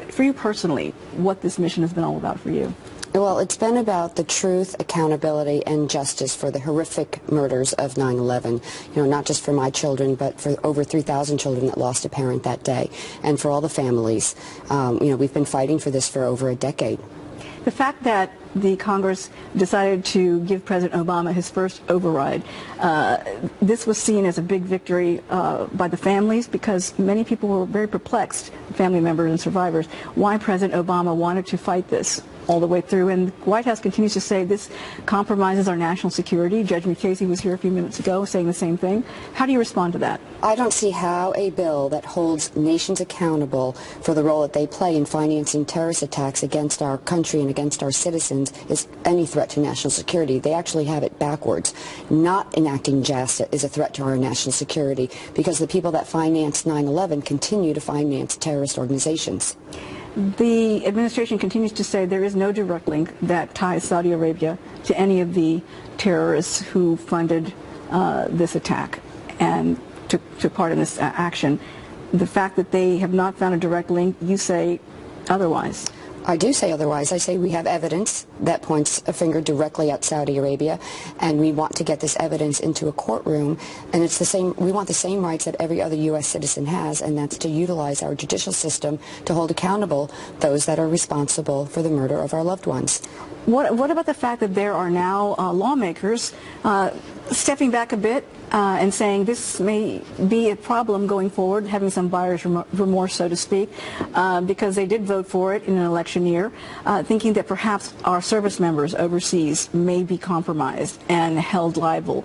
Speaker 14: For you personally, what this mission has been all about for you?
Speaker 25: Well, it's been about the truth, accountability, and justice for the horrific murders of 9/11. You know, not just for my children, but for over 3,000 children that lost a parent that day, and for all the families. You know, we've been fighting for this for over a decade.
Speaker 14: The fact that the Congress decided to give President Obama his first override, this was seen as a big victory by the families, because many people were very perplexed, family members and survivors, why President Obama wanted to fight this all the way through. And the White House continues to say this compromises our national security. Judge Mukasey was here a few minutes ago saying the same thing. How do you respond to that?
Speaker 25: I don't see how a bill that holds nations accountable for the role that they play in financing terrorist attacks against our country and against our citizens is any threat to national security. They actually have it backwards. Not enacting JASTA is a threat to our national security, because the people that financed 9/11 continue to finance terrorist organizations.
Speaker 14: The administration continues to say there is no direct link that ties Saudi Arabia to any of the terrorists who funded this attack and took part in this action. The fact that they have not found a direct link, you say otherwise.
Speaker 25: I do say otherwise. I say we have evidence that points a finger directly at Saudi Arabia, and we want to get this evidence into a courtroom, and it's the same. We want the same rights that every other U.S. citizen has, and that's to utilize our judicial system to hold accountable those that are responsible for the murder of our loved ones.
Speaker 14: What about the fact that there are now lawmakers stepping back a bit and saying this may be a problem going forward, having some buyer's remorse, so to speak, because they did vote for it in an election year, thinking that perhaps our service members overseas may be compromised and held liable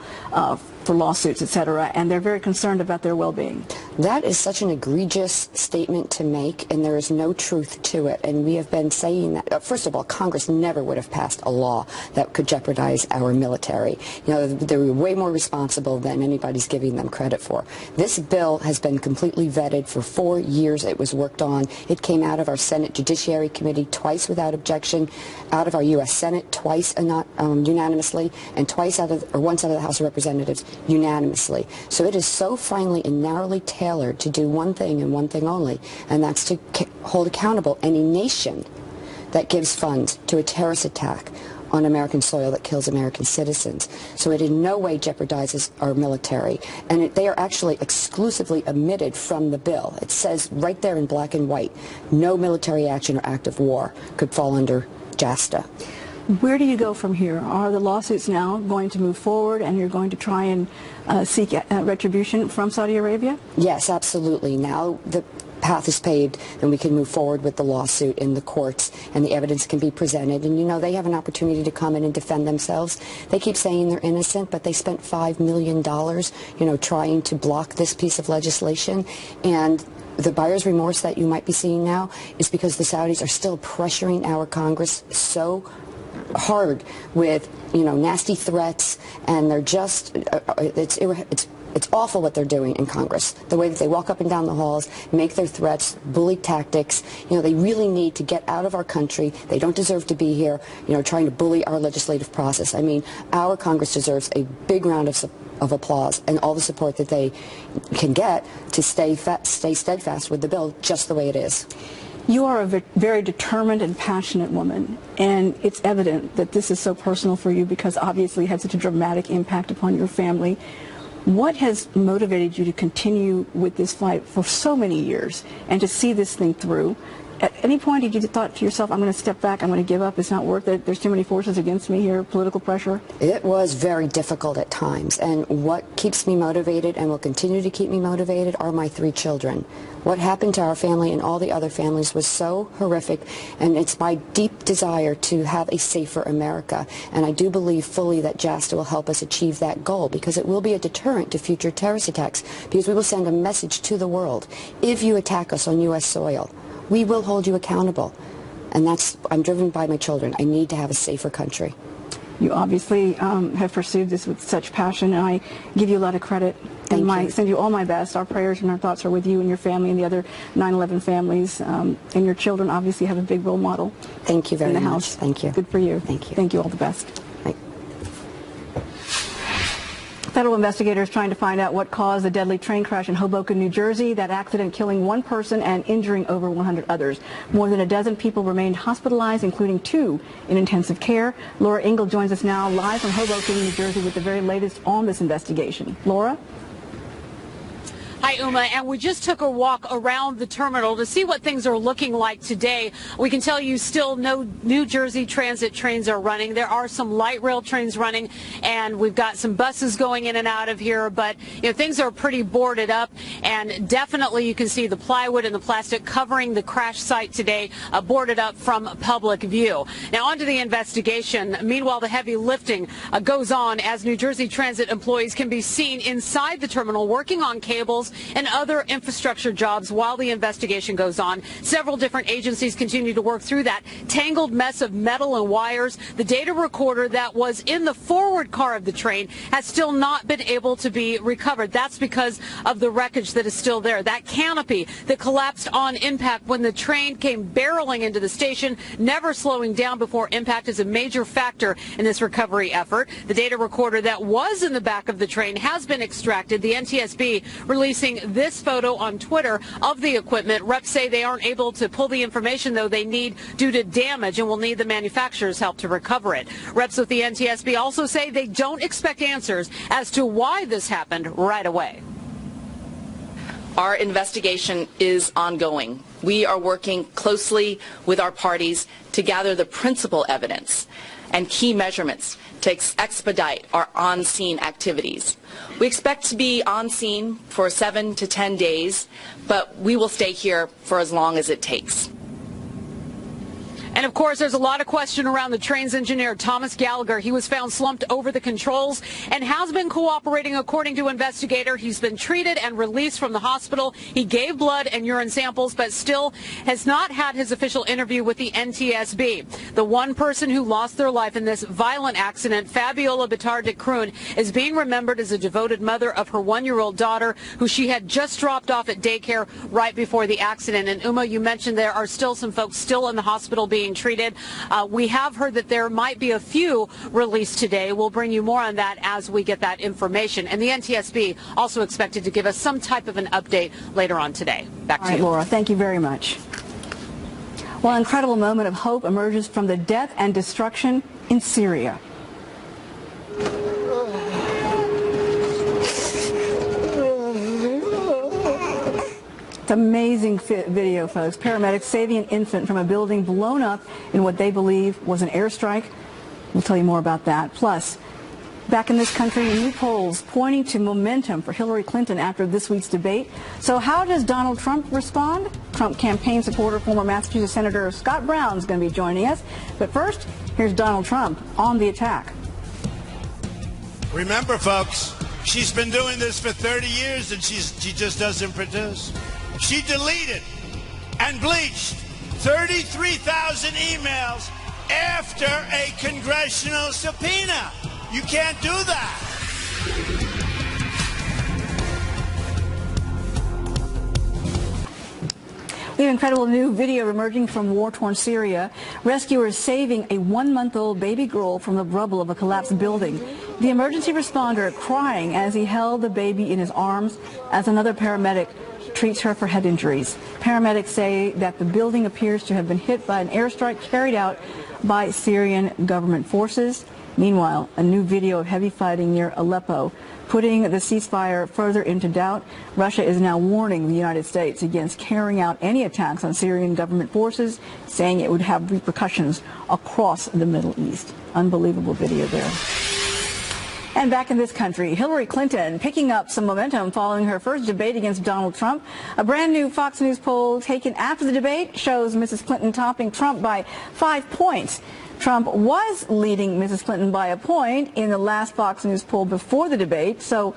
Speaker 14: for lawsuits, etc., and they're very concerned about their well-being.
Speaker 25: That is such an egregious statement to make, and there is no truth to it. And we have been saying that, first of all, Congress never would have passed a law that could jeopardize our military. You know, they were way more responsible than anybody's giving them credit for. This bill has been completely vetted for 4 years. It was worked on. It came out of our Senate Judiciary Committee twice without objection, out of our U.S. Senate twice unanimously, and once out of the House of Representatives unanimously. So it is so finely and narrowly tailored to do one thing and one thing only, and that's to hold accountable any nation that gives funds to a terrorist attack on American soil that kills American citizens. So it in no way jeopardizes our military. And they are actually exclusively omitted from the bill. It says right there in black and white, no military action or act of war could fall under JASTA.
Speaker 14: Where do you go from here? Are the lawsuits now going to move forward and you're going to try and seek retribution from Saudi Arabia?
Speaker 25: Yes, absolutely. Now the path is paved, and we can move forward with the lawsuit in the courts, and the evidence can be presented. And, you know, they have an opportunity to come in and defend themselves. They keep saying they're innocent, but they spent $5 million, you know, trying to block this piece of legislation. And the buyer's remorse that you might be seeing now is because the Saudis are still pressuring our Congress so hard with, you know, nasty threats, and they're just, it's awful what they're doing in Congress. The way that they walk up and down the halls, make their threats, bully tactics. You know, they really need to get out of our country. They don't deserve to be here, you know, trying to bully our legislative process. I mean, our Congress deserves a big round of applause and all the support that they can get to stay steadfast with the bill just the way it is.
Speaker 14: You are a very determined and passionate woman, and it's evident that this is so personal for you because obviously it had such a dramatic impact upon your family. What has motivated you to continue with this fight for so many years and to see this thing through? At any point did you thought to yourself, I'm going to step back, I'm going to give up, it's not worth it, there's too many forces against me here, political pressure?
Speaker 25: It was very difficult at times, and what keeps me motivated and will continue to keep me motivated are my 3 children. What happened to our family and all the other families was so horrific, and it's my deep desire to have a safer America, and I do believe fully that JASTA will help us achieve that goal, because it will be a deterrent to future terrorist attacks, because we will send a message to the world. If you attack us on U.S. soil, we will hold you accountable. And I'm driven by my children. I need to have a safer country.
Speaker 14: You obviously have pursued this with such passion, and I give you a lot of credit.
Speaker 25: Thank you.
Speaker 14: I send you all my best. Our prayers and our thoughts are with you and your family and the other 9/11 families. And your children obviously have a big role model.
Speaker 25: Thank you very much.
Speaker 14: In the house.
Speaker 25: Thank you.
Speaker 14: Good for you.
Speaker 25: Thank you.
Speaker 14: Thank you. All the best. Federal investigators trying to find out what caused the deadly train crash in Hoboken, New Jersey. That accident killing one person and injuring over 100 others. More than a dozen people remained hospitalized, including 2 in intensive care. Laura Ingle joins us now live from Hoboken, New Jersey with the very latest on this investigation. Laura?
Speaker 3: Hi, Uma, and we just took a walk around the terminal to see what things are looking like today. We can tell you still no New Jersey Transit trains are running. There are some light rail trains running, and we've got some buses going in and out of here, but things are pretty boarded up, and definitely you can see the plywood and the plastic covering the crash site today, boarded up from public view. Now on to the investigation. Meanwhile, the heavy lifting goes on as New Jersey Transit employees can be seen inside the terminal working on cables and other infrastructure jobs while the investigation goes on. Several different agencies continue to work through that tangled mess of metal and wires. The data recorder that was in the forward car of the train has still not been able to be recovered. That's because of the wreckage that is still there. That canopy that collapsed on impact when the train came barreling into the station, never slowing down before impact, is a major factor in this recovery effort. The data recorder that was in the back of the train has been extracted. The NTSB releasing this photo on Twitter of the equipment. Reps say they aren't able to pull the information, though, they need due to damage and will need the manufacturer's help to recover it. Reps with the NTSB also say they don't expect answers as to why this happened right away.
Speaker 4: Our investigation is ongoing. We are working closely with our parties to gather the principal evidence and key measurements to expedite our on-scene activities. We expect to be on scene for 7 to 10 days, but we will stay here for as long as it takes.
Speaker 3: And of course, there's a lot of question around the train's engineer, Thomas Gallagher. He was found slumped over the controls and has been cooperating, according to investigators. He's been treated and released from the hospital. He gave blood and urine samples, but still has not had his official interview with the NTSB. The one person who lost their life in this violent accident, Fabiola Bitar de Kroon, is being remembered as a devoted mother of her 1-year-old daughter, who she had just dropped off at daycare right before the accident. And Uma, you mentioned there are still some folks still in the hospital being treated. We have heard that there might be a few released today. We'll bring you more on that as we get that information. And the NTSB also expected to give us some type of an update later on today. Back to you.
Speaker 14: Laura, thank you very much. Well, an incredible moment of hope emerges from the death and destruction in Syria. It's amazing video, folks. Paramedics saving an infant from a building blown up in what they believe was an airstrike. We'll tell you more about that. Plus, back in this country, new polls pointing to momentum for Hillary Clinton after this week's debate. So how does Donald Trump respond? Trump campaign supporter, former Massachusetts Senator Scott Brown is going to be joining us. But first, here's Donald Trump on the attack.
Speaker 11: Remember, folks, she's been doing this for 30 years and she just doesn't produce. She deleted and bleached 33,000 emails after a congressional subpoena. You can't do that.
Speaker 14: We have incredible new video emerging from war-torn Syria. Rescuers saving a 1-month-old baby girl from the rubble of a collapsed building. The emergency responder crying as he held the baby in his arms as another paramedic treats her for head injuries. Paramedics say that the building appears to have been hit by an airstrike carried out by Syrian government forces. Meanwhile, a new video of heavy fighting near Aleppo, putting the ceasefire further into doubt. Russia is now warning the United States against carrying out any attacks on Syrian government forces, saying it would have repercussions across the Middle East. Unbelievable video there. And back in this country, Hillary Clinton picking up some momentum following her first debate against Donald Trump. A brand new Fox News poll taken after the debate shows Mrs. Clinton topping Trump by 5 points. Trump was leading Mrs. Clinton by a point in the last Fox News poll before the debate. So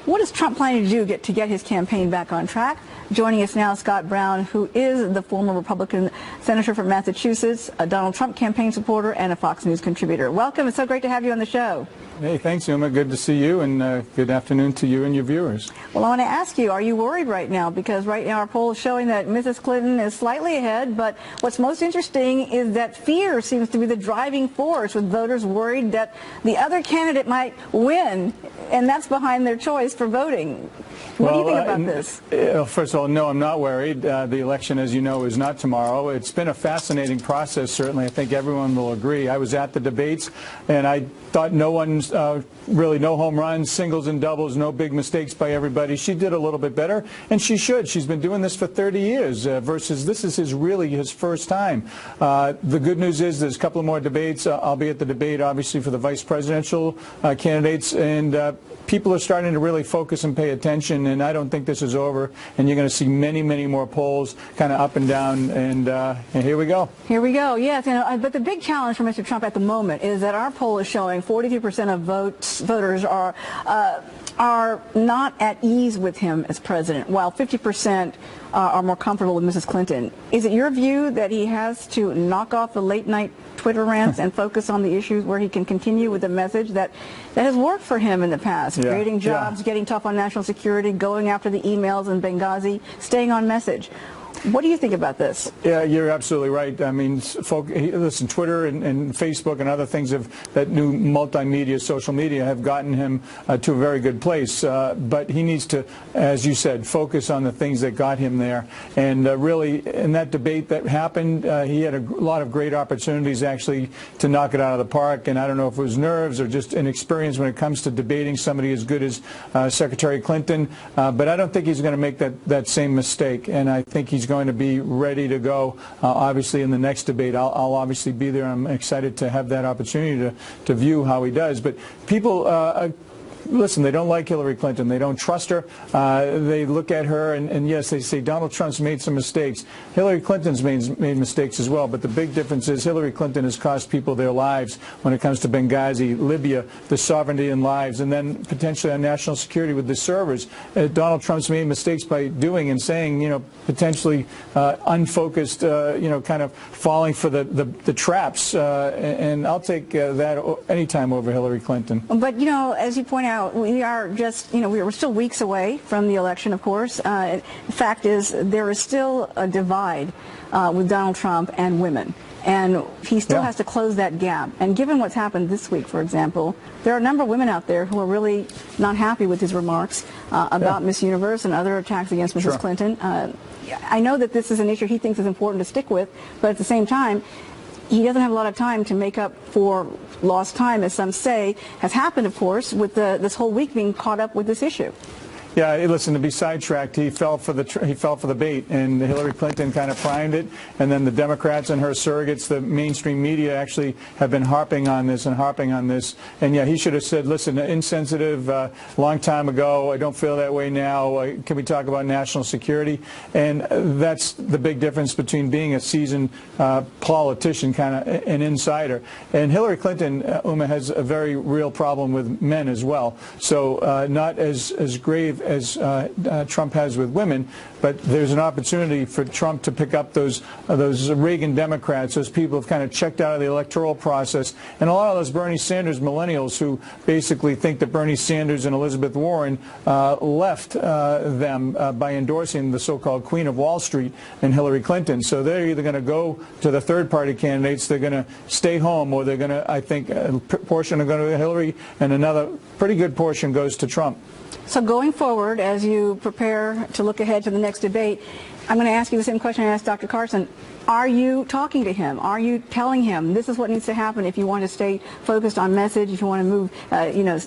Speaker 14: What is Trump planning to do to get his campaign back on track? Joining us now, Scott Brown, who is the former Republican senator from Massachusetts, a Donald Trump campaign supporter, and a Fox News contributor. Welcome. It's so great to have you on the show.
Speaker 5: Hey, thanks, Uma. Good to see you, and good afternoon to you and your viewers.
Speaker 14: Well, I want to ask you, are you worried right now? Because right now our poll is showing that Mrs. Clinton is slightly ahead, but what's most interesting is that fear seems to be the driving force, with voters worried that the other candidate might win, and that's behind their choice for voting. What do you think about this?
Speaker 5: First of all, no, I'm not worried. The election, as you know, is not tomorrow. It's been a fascinating process, certainly. I think everyone will agree. I was at the debates, and I thought really no home runs, singles and doubles, no big mistakes by everybody. She did a little bit better, and she should. She's been doing this for 30 years versus this is really his first time. The good news is there's a couple of more debates. I'll be at the debate, obviously, for the vice presidential candidates, and people are starting to really focus and pay attention, and I don't think this is over, and you're going to see many, many more polls kind of up and down, and here we go.
Speaker 14: Here we go, yes. But the big challenge for Mr. Trump at the moment is that our poll is showing 42% of voters are not at ease with him as president, while 50% are more comfortable with Mrs. Clinton. Is it your view that he has to knock off the late-night Twitter rants and focus on the issues where he can continue with the message that has worked for him in the past, creating jobs, getting tough on national security, going after the emails in Benghazi, staying on message? What do you think about this?
Speaker 5: Yeah, you're absolutely right. I mean, listen, Twitter and Facebook and other things that new multimedia, social media have gotten him to a very good place. But he needs to, as you said, focus on the things that got him there. And really, in that debate that happened, he had a lot of great opportunities actually to knock it out of the park. And I don't know if it was nerves or just inexperience when it comes to debating somebody as good as Secretary Clinton. But I don't think he's going to make that same mistake. And I think he's going to be ready to go, obviously, in the next debate. I'll obviously be there. I'm excited to have that opportunity to view how he does. But people, listen, they don't like Hillary Clinton. They don't trust her. They look at her, and yes, they say Donald Trump's made some mistakes. Hillary Clinton's made mistakes as well. But the big difference is Hillary Clinton has cost people their lives when it comes to Benghazi, Libya, the sovereignty and lives, and then potentially on national security with the servers. Donald Trump's made mistakes by doing and saying, potentially unfocused, kind of falling for the traps. And I'll take that anytime over Hillary Clinton.
Speaker 14: But, as you point out, we are just, we're still weeks away from the election, of course. The fact is, there is still a divide with Donald Trump and women. And he still has to close that gap. And given what's happened this week, for example, there are a number of women out there who are really not happy with his remarks about Miss Universe and other attacks against Mrs. Clinton. I know that this is an issue he thinks is important to stick with, but at the same time, he doesn't have a lot of time to make up for lost time, as some say, has happened, of course, with this whole week being caught up with this issue.
Speaker 5: Yeah, listen, to be sidetracked, he fell for the bait, and Hillary Clinton kind of primed it, and then the Democrats and her surrogates, the mainstream media, actually have been harping on this. And yeah, he should have said, listen, insensitive, long time ago, I don't feel that way now, can we talk about national security? And that's the big difference between being a seasoned politician, kind of an insider. And Hillary Clinton, Uma, has a very real problem with men as well. So not as grave as Trump has with women, but there's an opportunity for Trump to pick up those Reagan Democrats, those people who've kind of checked out of the electoral process, and a lot of those Bernie Sanders millennials who basically think that Bernie Sanders and Elizabeth Warren left them by endorsing the so-called Queen of Wall Street and Hillary Clinton. So they're either going to go to the third-party candidates, they're going to stay home, or they're going to, I think, a portion are going to Hillary, and another pretty good portion goes to Trump.
Speaker 14: So going forward, as you prepare to look ahead to the next debate, I'm going to ask you the same question I asked Dr. Carson. Are you talking to him? Are you telling him this is what needs to happen if you want to stay focused on message, if you want to move,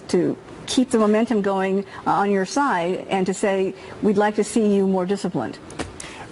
Speaker 14: to keep the momentum going on your side, and to say, we'd like to see you more disciplined?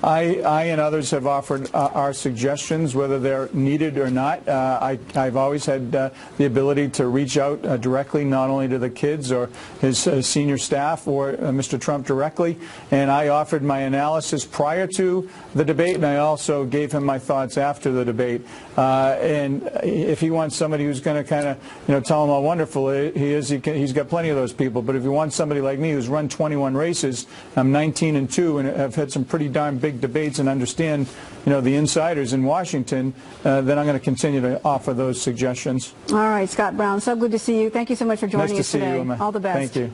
Speaker 5: I and others have offered our suggestions, whether they're needed or not. I've always had the ability to reach out directly, not only to the kids or his senior staff or Mr. Trump directly, and I offered my analysis prior to the debate, and I also gave him my thoughts after the debate. And if he wants somebody who's going to kind of, tell him how wonderful he is, he's got plenty of those people. But if you want somebody like me who's run 21 races, I'm 19-2, and have had some pretty darn big debates and understand, the insiders in Washington, then I'm going to continue to offer those suggestions.
Speaker 14: All right, Scott Brown, so good to see you. Thank you so much for joining us today.
Speaker 5: Nice to see you, Emma.
Speaker 14: All the best.
Speaker 5: Thank you.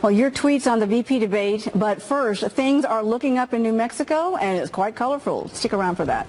Speaker 14: Well, your tweets on the VP debate, but first, things are looking up in New Mexico, and it's quite colorful. Stick around for that.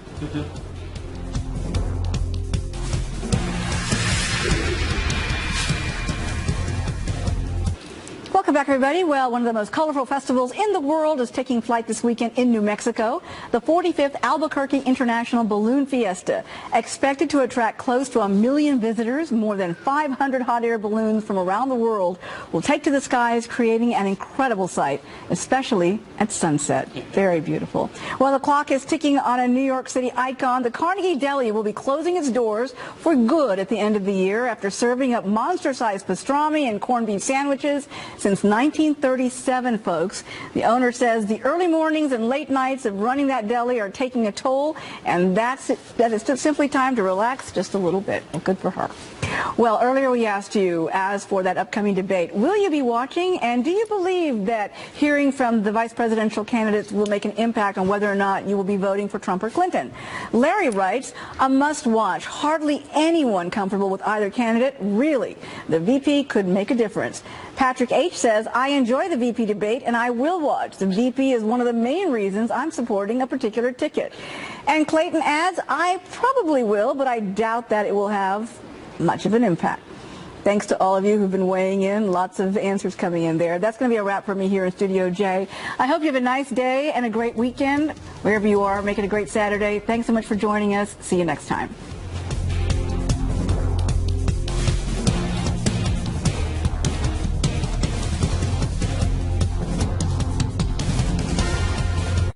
Speaker 14: Welcome back, everybody. Well, one of the most colorful festivals in the world is taking flight this weekend in New Mexico. The 45th Albuquerque International Balloon Fiesta, expected to attract close to 1 million visitors. More than 500 hot air balloons from around the world will take to the skies, creating an incredible sight, especially at sunset. Very beautiful. Well, the clock is ticking on a New York City icon. The Carnegie Deli will be closing its doors for good at the end of the year after serving up monster-sized pastrami and corned beef sandwiches since 1937, folks. The owner says the early mornings and late nights of running that deli are taking a toll, and that is simply time to relax just a little bit. Well, good for her. Well, earlier we asked you, as for that upcoming debate, will you be watching, and do you believe that hearing from the vice presidential candidates will make an impact on whether or not you will be voting for Trump or Clinton? Larry writes, a must-watch. Hardly anyone comfortable with either candidate. Really, the VP could make a difference. Patrick H. says, I enjoy the VP debate, and I will watch. The VP is one of the main reasons I'm supporting a particular ticket. And Clayton adds, I probably will, but I doubt that it will have much of an impact. Thanks to all of you who've been weighing in. Lots of answers coming in there. That's going to be a wrap for me here in Studio J. I hope you have a nice day and a great weekend. Wherever you are, make it a great Saturday. Thanks so much for joining us. See you next time.